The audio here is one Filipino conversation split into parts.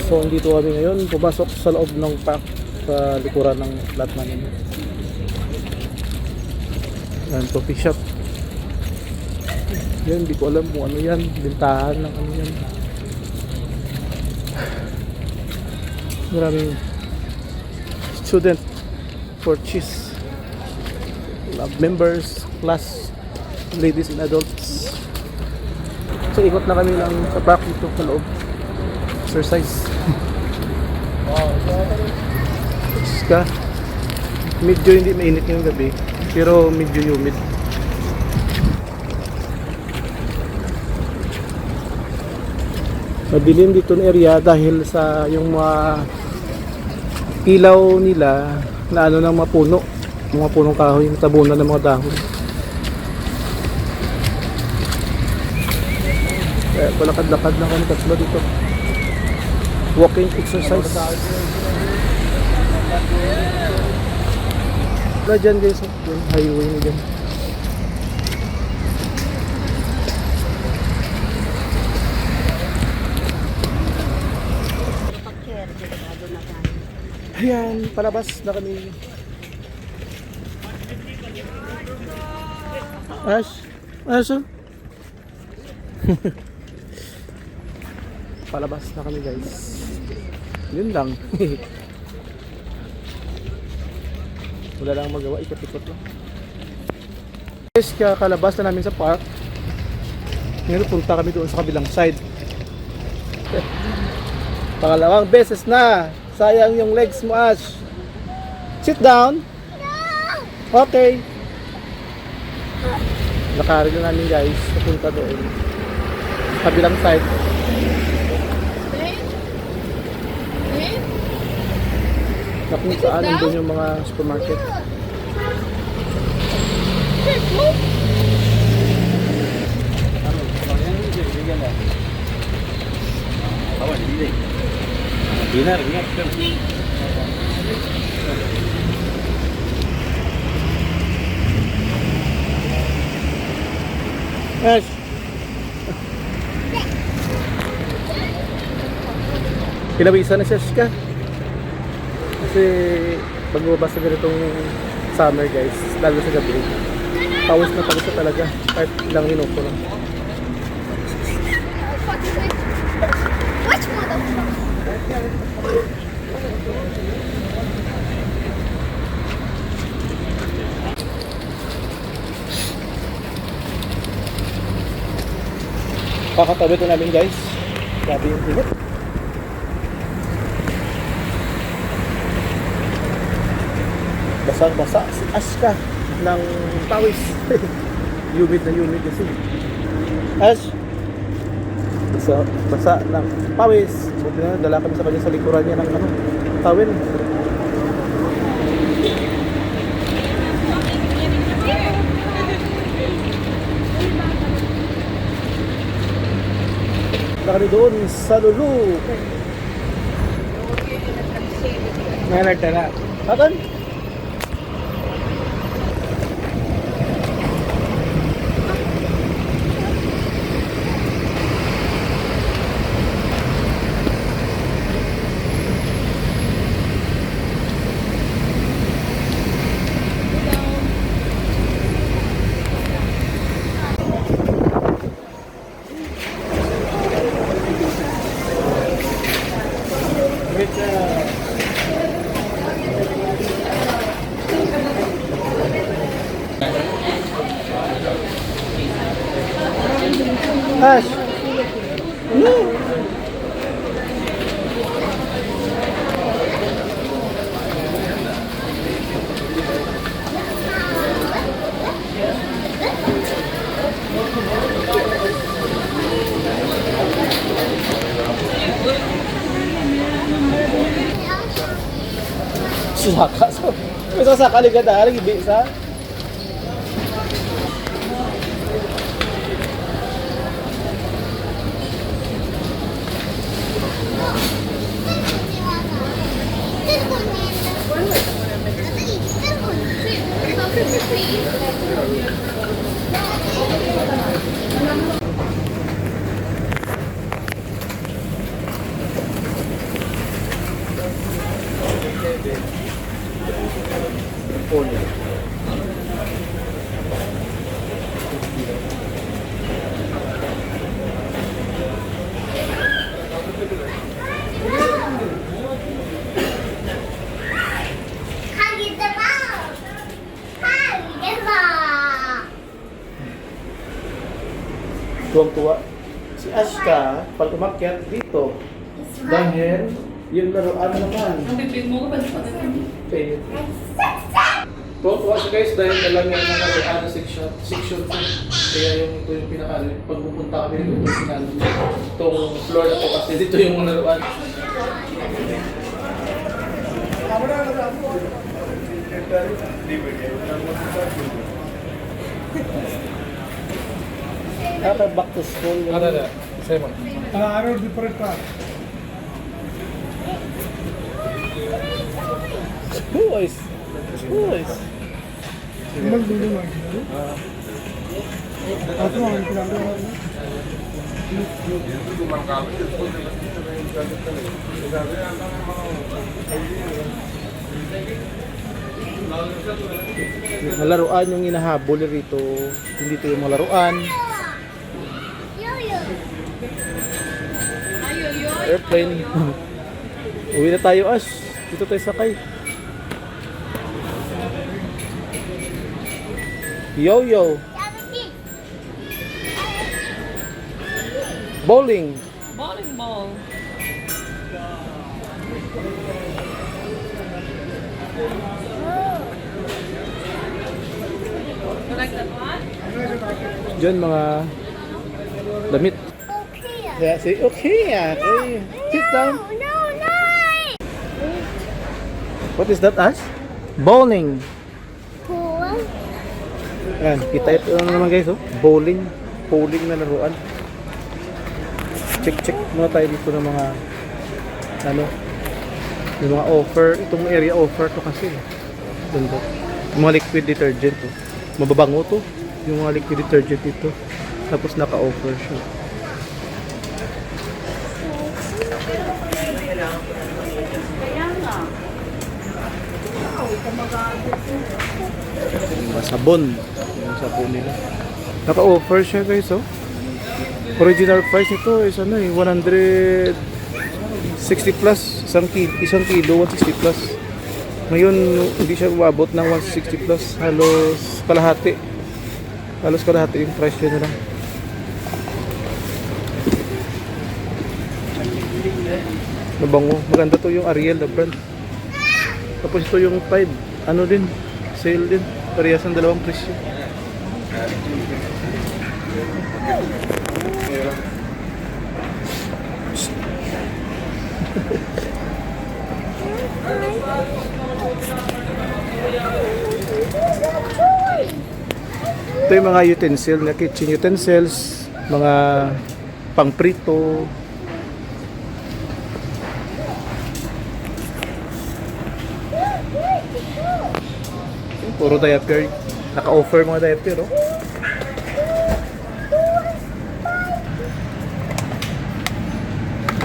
So dito kami ngayon, pumasok sa loob ng park sa likuran ng flat namin. Yan, coffee shop. Yan, hindi ko alam kung ano yan. Bintahan ng ano yan. Maraming student purchase. Lab members, class, ladies and adults. So ikot na kami lang sa park dito sa loob. Exercise. Ka. Medyo hindi mainit yung gabi, pero medyo humid. Madilim dito ng area dahil sa yung mga ilaw nila na ano ng mga puno, mga punong kahoy, tabunan ng mga dahon. Kaya palakad-lakad na kami tatlo dito. Walking exercise. Wala dyan guys, yung highway na dyan. Ayan, palabas na kami. Ash? Ash? Palabas na kami guys. Yun lang. Wala lang magawa, ikot-ikot lang. Guys, kakalabas na namin sa park. Ngayon punta kami doon sa kabilang side. Pangalawang beses na. Sayang yung legs mo, Ash. Sit down. Okay. Nakari na namin guys. Punta doon sa kabilang side. Na kung saan nandun yung mga supermarket. Yes. Pinawisan na siya ka. Kasi pag lumabas na ganitong summer guys, lalo sa gabi, pawis na talaga kahit ilang minuto lang. Kakatabi ito namin guys, grabe yung init. Basang-basa si Ash ka ng pawis. Humid na humid kasi. Ash, basa ng pawis. Buti na dala kami sa kanya sa likuran niya ng ano, towel. Kami doon sa Lulu. Ngayon na. Aton? Ash. Saka so. May sasaka ligad lagi bisa. Tuwang-tuwa. Si Ashka, pag umakyat dito, dahil yung laruan naman. Ang bibig mo ba sa Okay. Tuwang-tuwa siya guys dahil alam niya na laruan na section 2. Kaya ito yung pinaka, pag pupunta kami dito, itong floor na to kasi dito yung mga laruan. Back to school. Same one. Arrow different part. Boys. Normal building ಮಾಡಿದ್ರು. ಅದು ಅಂತಿರಲ್ಲ. Yung laruan yung hinahabol rito, hindi ito yung mga laruan. Airplane. Uwi na tayo, Ash. Dito tayo sakay. Yo-yo. Bowling. bowling ball. You like that one? Diyan mga damit. Yeah, say okay. Okay. Sit down. What is that, Ash? Bowling. Yan, kita ito naman guys, oh. Bowling na laruan. Check muna tayo dito ng mga yung mga offer. Itong area offer to kasi. Ganda. Yung mga liquid detergent to. Mababango to. Yung mga liquid detergent dito. Tapos naka-offer siya. Mga sabon. Yung sabon nila. Naka-offer siya guys, oh. Original price nito is 160 plus. Isang kilo, 160 plus. Ngayon, hindi siya umabot ng 160 plus. Halos kalahati yung price nila. Mabango. Maganda to yung Ariel, the brand. Tapos ito yung 5. Ano din? Sale din. Parehas ang dalawang presyo. Ito yung mga utensil na kitchen utensils, mga pangprito. Puro diaper. Naka-offer mga diaper, oh.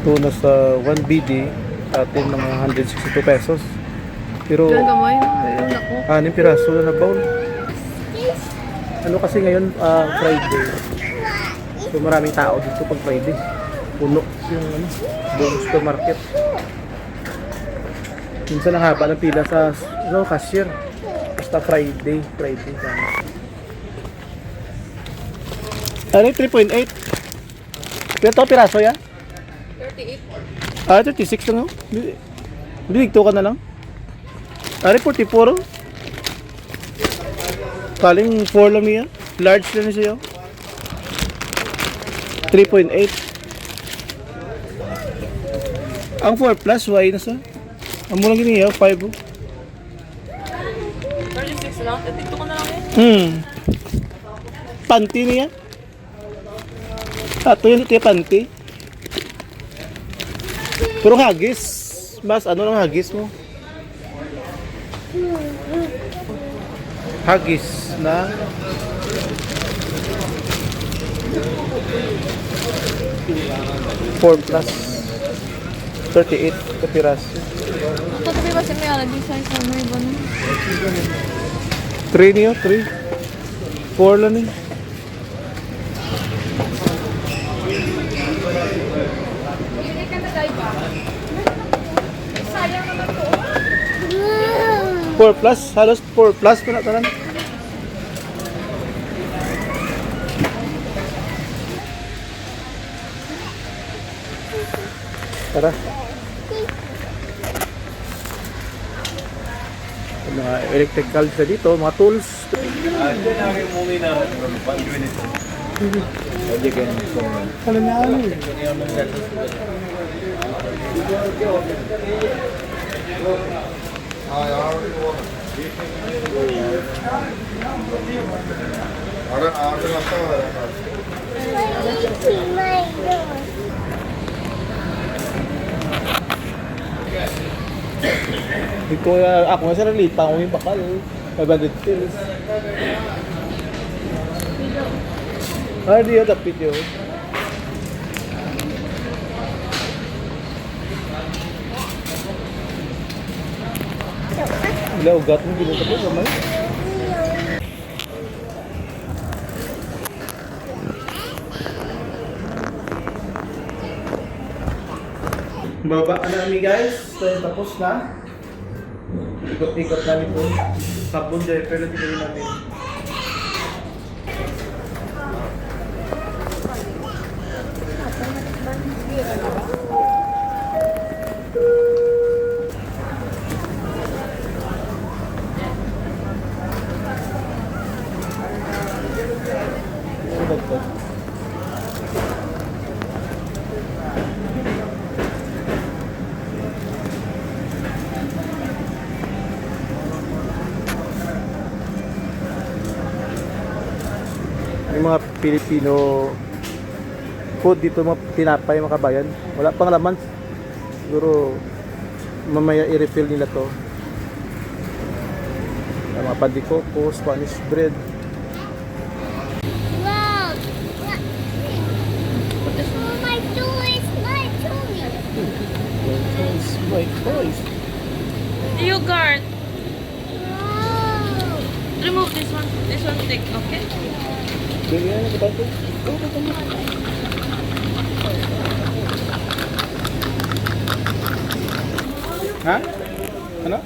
Ito nasa 1 BD atin mga 162 pesos. Pero Diyan gamay. Ayun ako. 6 piraso na bowl. Ano kasi ngayon Friday. So maraming tao dito pag Friday. Puno yung buong supermarket. Minsan ang haba ng pila sa cashier. Basta Friday. Ano yung 3.8? Ito piraso yan? 38. 36 lang, oh. Biligto ka na lang. 44. Kaling 4 lang niya. Large lang siya. 3.8. Ang 4 plus, why na sa? Ang mula giniya, 5. 36 lang. Dito ko na lang eh. Panty niya. Ito yung panty. Pero hagis. Mas ano lang hagis mo? Hagis na 4 plus 38 kapiras. Ito tabi ba si may alagi sa may ba na? 3 niyo, 3. 4 lang eh. Sayang naman to. 4 plus, halos 4 plus ko na tanan. Tara. Mga electrical sa dito, mga tools. Alam na ano eh. Ito, ako nga sa relita, ako yung bakal. 500 pills. Di yun, tapit yun. Wala, ugat mo, ginugat mo, gamay. Baba na namin guys. So, tapos na. Ikot-ikot namin po. Sabon dyan, pero hindi namin. Yung mga Pilipino food dito, mga tinapay, mga kabayan, wala pang laman. Siguro mamaya i-refill nila to. Yung mga pandikoko, Spanish bread. Wow! My toys! My toys! My toys. Yogurt. Wow! Remove this one. This one take, okay? Ganyan, ano ba ito? Ha? Ano?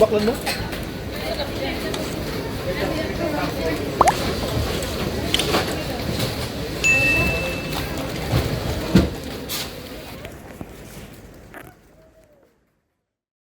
Baklan mo?